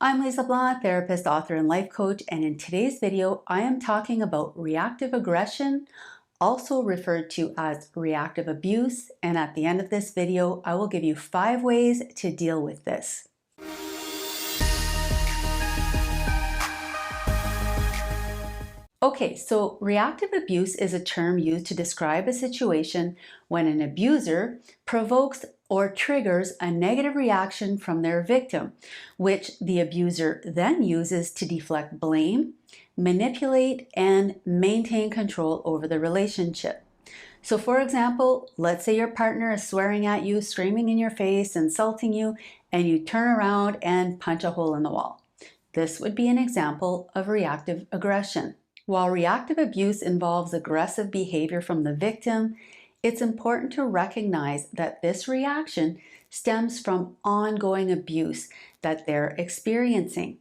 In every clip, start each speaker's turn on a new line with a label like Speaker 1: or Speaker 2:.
Speaker 1: I'm Lise Leblanc, therapist, author, and life coach, and in today's video, I am talking about reactive aggression, also referred to as reactive abuse, and at the end of this video, I will give you 5 ways to deal with this. Okay, so reactive abuse is a term used to describe a situation when an abuser provokes or triggers a negative reaction from their victim, which the abuser then uses to deflect blame, manipulate, and maintain control over the relationship. So for example, let's say your partner is swearing at you, screaming in your face, insulting you, and you turn around and punch a hole in the wall. This would be an example of reactive aggression. While reactive abuse involves aggressive behavior from the victim, it's important to recognize that this reaction stems from ongoing abuse that they're experiencing.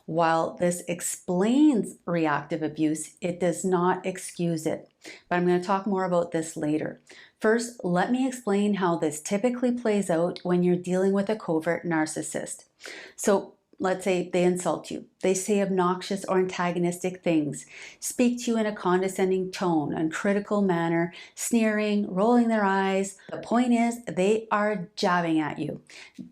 Speaker 1: While this explains reactive abuse, it does not excuse it. But I'm going to talk more about this later. First, let me explain how this typically plays out when you're dealing with a covert narcissist. So, let's say they insult you. They say obnoxious or antagonistic things, speak to you in a condescending tone, uncritical manner, sneering, rolling their eyes. The point is, they are jabbing at you.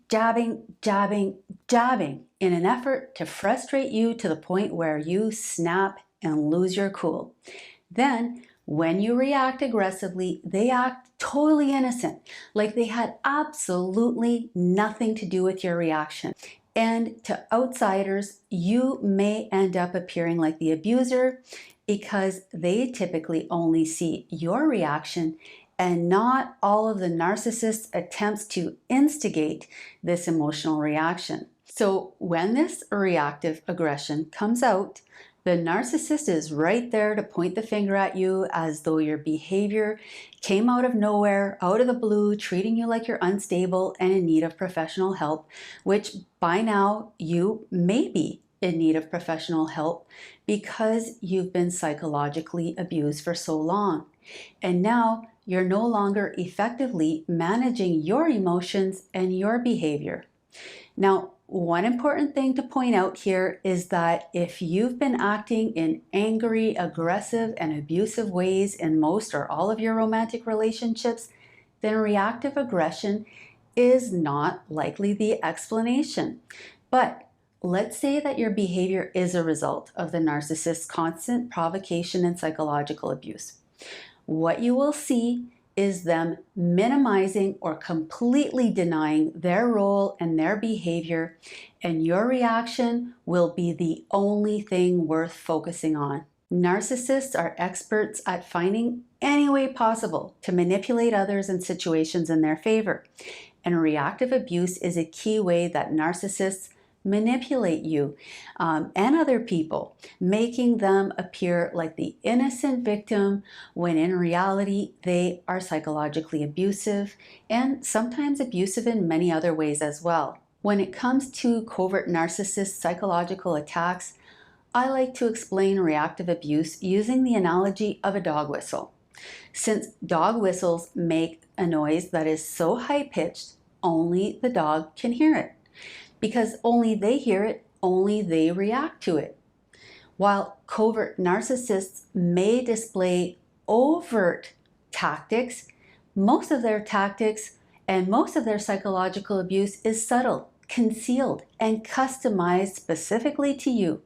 Speaker 1: Jabbing, jabbing, jabbing in an effort to frustrate you to the point where you snap and lose your cool. Then, when you react aggressively, they act totally innocent, like they had absolutely nothing to do with your reaction. And to outsiders, you may end up appearing like the abuser because they typically only see your reaction and not all of the narcissist's attempts to instigate this emotional reaction. So when this reactive aggression comes out, the narcissist is right there to point the finger at you as though your behavior came out of nowhere, out of the blue, treating you like you're unstable and in need of professional help, which by now you may be in need of professional help because you've been psychologically abused for so long. And now you're no longer effectively managing your emotions and your behavior. Now, one important thing to point out here is that if you've been acting in angry, aggressive, and abusive ways in most or all of your romantic relationships, then reactive aggression is not likely the explanation. But let's say that your behavior is a result of the narcissist's constant provocation and psychological abuse. What you will see is them minimizing or completely denying their role and their behavior, and your reaction will be the only thing worth focusing on. Narcissists are experts at finding any way possible to manipulate others and situations in their favor, and reactive abuse is a key way that narcissists manipulate you and other people, making them appear like the innocent victim when in reality they are psychologically abusive and sometimes abusive in many other ways as well. When it comes to covert narcissist psychological attacks, I like to explain reactive abuse using the analogy of a dog whistle. Since dog whistles make a noise that is so high-pitched, only the dog can hear it. Because only they hear it, only they react to it. While covert narcissists may display overt tactics, most of their tactics and most of their psychological abuse is subtle, concealed, and customized specifically to you.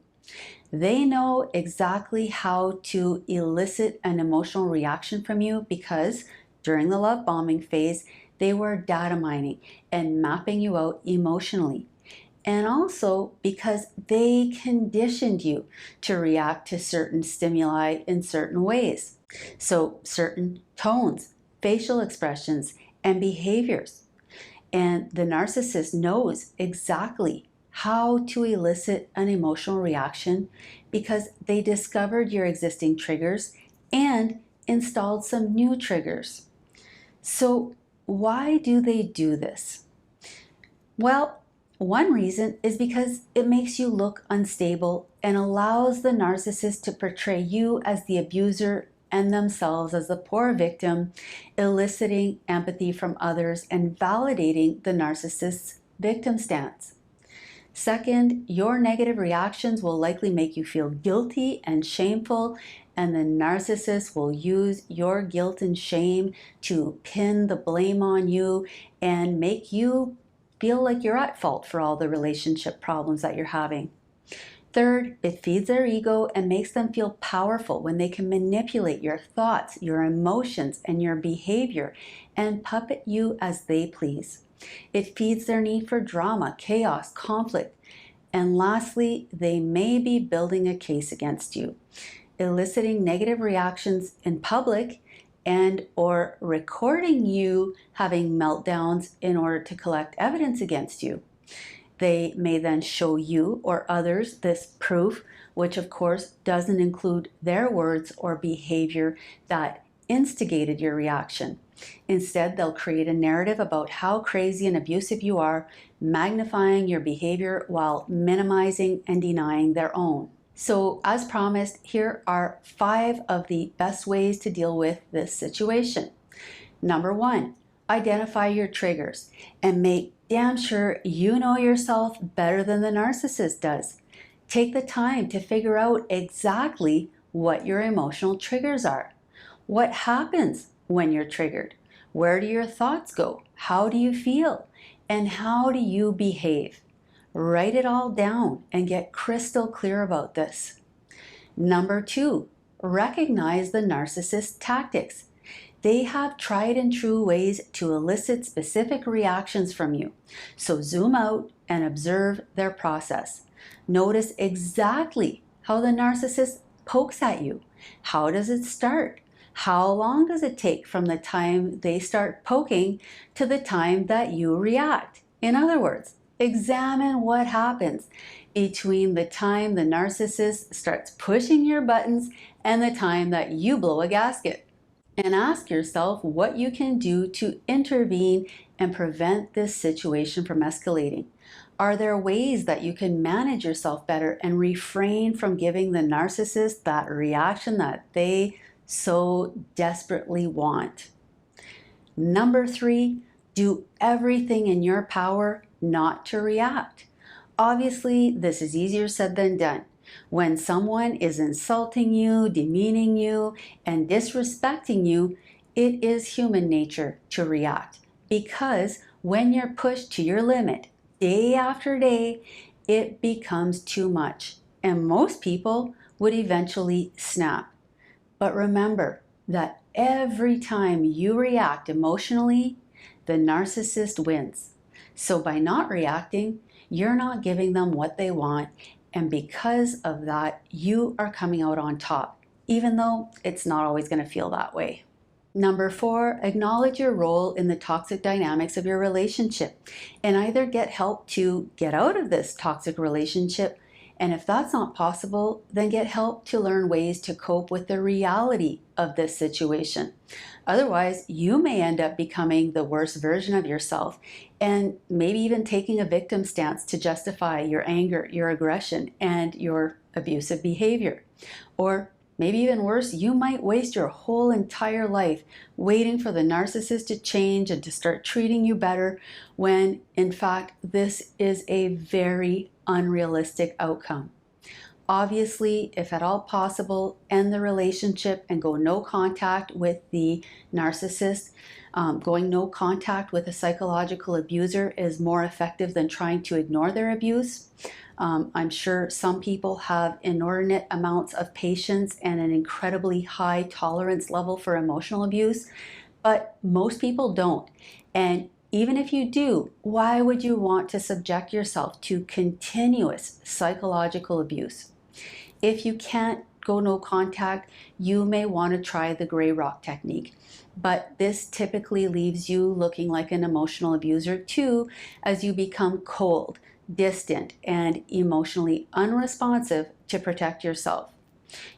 Speaker 1: They know exactly how to elicit an emotional reaction from you because during the love bombing phase, they were data mining and mapping you out emotionally. And also because they conditioned you to react to certain stimuli in certain ways. So certain tones, facial expressions, and behaviors. And the narcissist knows exactly how to elicit an emotional reaction because they discovered your existing triggers and installed some new triggers. So why do they do this? Well, one reason is because it makes you look unstable and allows the narcissist to portray you as the abuser and themselves as the poor victim, eliciting empathy from others and validating the narcissist's victim stance. Second, your negative reactions will likely make you feel guilty and shameful, and the narcissist will use your guilt and shame to pin the blame on you and make you feel like you're at fault for all the relationship problems that you're having. Third, it feeds their ego and makes them feel powerful when they can manipulate your thoughts, your emotions, and your behavior and puppet you as they please. It feeds their need for drama, chaos, conflict. And lastly, they may be building a case against you, eliciting negative reactions in public and or recording you having meltdowns in order to collect evidence against you. They may then show you or others this proof, which of course doesn't include their words or behavior that instigated your reaction. Instead, they'll create a narrative about how crazy and abusive you are, magnifying your behavior while minimizing and denying their own. So, as promised, here are 5 of the best ways to deal with this situation. Number 1, identify your triggers and make damn sure you know yourself better than the narcissist does. Take the time to figure out exactly what your emotional triggers are. What happens when you're triggered? Where do your thoughts go? How do you feel? And how do you behave? Write it all down and get crystal clear about this. Number 2, recognize the narcissist tactics. They have tried and true ways to elicit specific reactions from you. So zoom out and observe their process. Notice exactly how the narcissist pokes at you. How does it start? How long does it take from the time they start poking to the time that you react? In other words, examine what happens between the time the narcissist starts pushing your buttons and the time that you blow a gasket. And ask yourself what you can do to intervene and prevent this situation from escalating. Are there ways that you can manage yourself better and refrain from giving the narcissist that reaction that they so desperately want? Number 3, do everything in your power not to react. Obviously, this is easier said than done. When someone is insulting you, demeaning you, and disrespecting you, it is human nature to react, because when you're pushed to your limit day after day, it becomes too much, and most people would eventually snap. But remember that every time you react emotionally, the narcissist wins. So by not reacting, you're not giving them what they want, and because of that, you are coming out on top, even though it's not always going to feel that way. Number 4, acknowledge your role in the toxic dynamics of your relationship and either get help to get out of this toxic relationship, and if that's not possible, then get help to learn ways to cope with the reality of this situation. Otherwise, you may end up becoming the worst version of yourself and maybe even taking a victim stance to justify your anger, your aggression, and your abusive behavior. Or maybe even worse, you might waste your whole entire life waiting for the narcissist to change and to start treating you better, when in fact this is a very unrealistic outcome. Obviously, if at all possible, end the relationship and go no contact with the narcissist. Going no contact with a psychological abuser is more effective than trying to ignore their abuse. I'm sure some people have inordinate amounts of patience and an incredibly high tolerance level for emotional abuse, but most people don't. And even if you do, why would you want to subject yourself to continuous psychological abuse? If you can't go no contact, you may want to try the gray rock technique. But this typically leaves you looking like an emotional abuser too, as you become cold, distant, and emotionally unresponsive to protect yourself.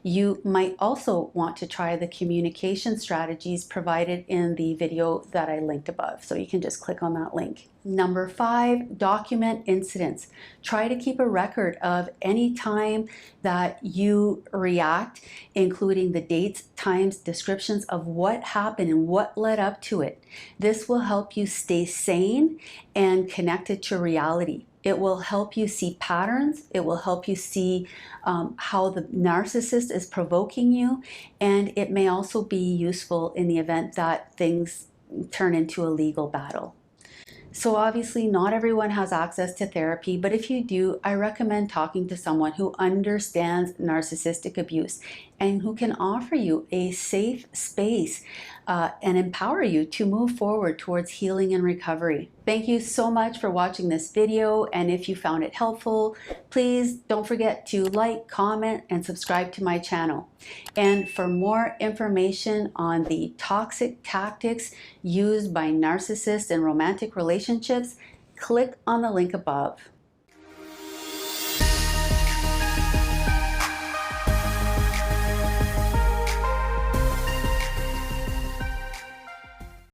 Speaker 1: You might also want to try the communication strategies provided in the video that I linked above, so you can just click on that link. Number 5, document incidents. Try to keep a record of any time that you react, including the dates, times, descriptions of what happened and what led up to it. This will help you stay sane and connected to reality. It will help you see patterns. It will help you see how the narcissist is provoking you. And it may also be useful in the event that things turn into a legal battle. So obviously not everyone has access to therapy, but if you do, I recommend talking to someone who understands narcissistic abuse and who can offer you a safe space and empower you to move forward towards healing and recovery. Thank you so much for watching this video, and if you found it helpful, please don't forget to like, comment, and subscribe to my channel. And for more information on the toxic tactics used by narcissists in romantic relationships, click on the link above.